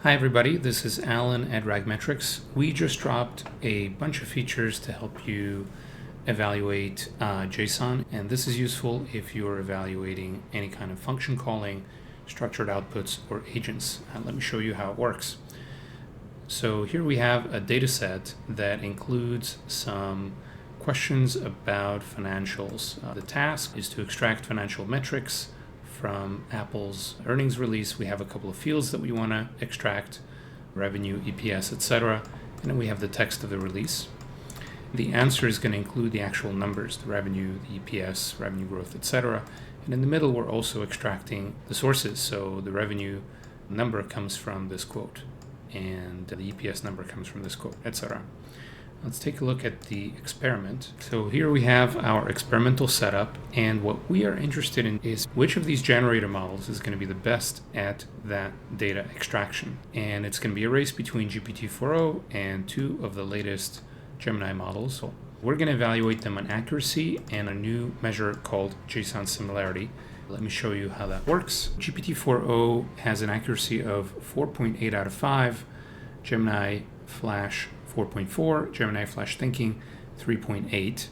Hi everybody, this is Alan at RagMetrics. We just dropped a bunch of features to help you evaluate JSON, and this is useful if you're evaluating any kind of function calling, structured outputs, or agents. Let me show you how it works. So here we have a data set that includes some questions about financials. The task is to extract financial metrics from Apple's earnings release. We have a couple of fields that we want to extract: revenue, EPS, etc. And then we have the text of the release. The answer is going to include the actual numbers, the revenue, the EPS, revenue growth, etc. And in the middle, we're also extracting the sources. So the revenue number comes from this quote, and the EPS number comes from this quote, etc. Let's take a look at the experiment. So here we have our experimental setup, and what we are interested in is which of these generator models is going to be the best at that data extraction. And it's going to be a race between GPT-4o and two of the latest Gemini models. So we're going to evaluate them on accuracy and a new measure called JSON similarity. Let me show you how that works. GPT-4o has an accuracy of 4.8 out of 5, Gemini Flash 4.4, Gemini Flash Thinking 3.8.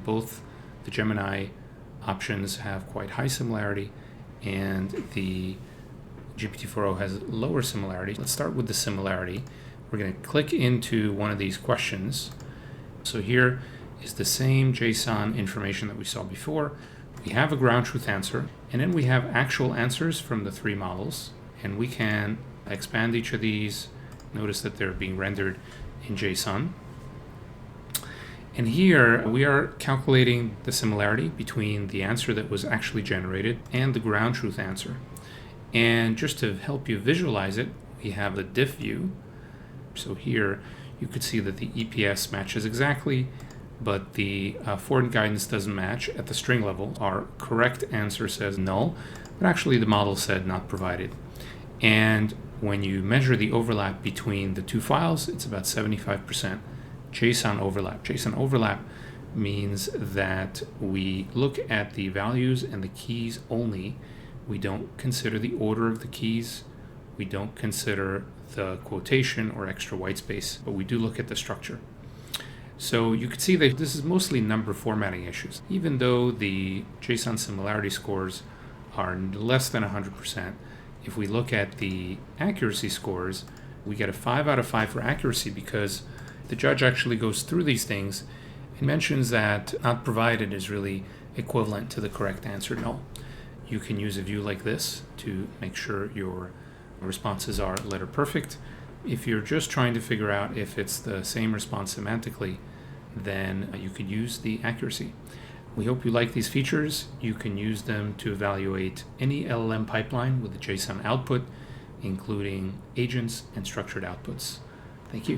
Both the Gemini options have quite high similarity, and the GPT-4o has lower similarity. Let's start with the similarity. We're going to click into one of these questions. So here is the same JSON information that we saw before. We have a ground truth answer, and then we have actual answers from the three models, and we can expand each of these. Notice that they're being rendered in JSON. And here we are calculating the similarity between the answer that was actually generated and the ground truth answer. And just to help you visualize it, we have the diff view. So here you could see that the EPS matches exactly, but the forward guidance doesn't match at the string level. Our correct answer says null, but actually the model said not provided. And when you measure the overlap between the two files, it's about 75% JSON overlap. JSON overlap means that we look at the values and the keys only. We don't consider the order of the keys. We don't consider the quotation or extra white space, but we do look at the structure. So you can see that this is mostly number formatting issues. Even though the JSON similarity scores are less than 100%, if we look at the accuracy scores, we get a 5 out of 5 for accuracy because the judge actually goes through these things and mentions that not provided is really equivalent to the correct answer, null. You can use a view like this to make sure your responses are letter perfect. If you're just trying to figure out if it's the same response semantically, then you could use the accuracy. We hope you like these features. You can use them to evaluate any LLM pipeline with a JSON output, including agents and structured outputs. Thank you.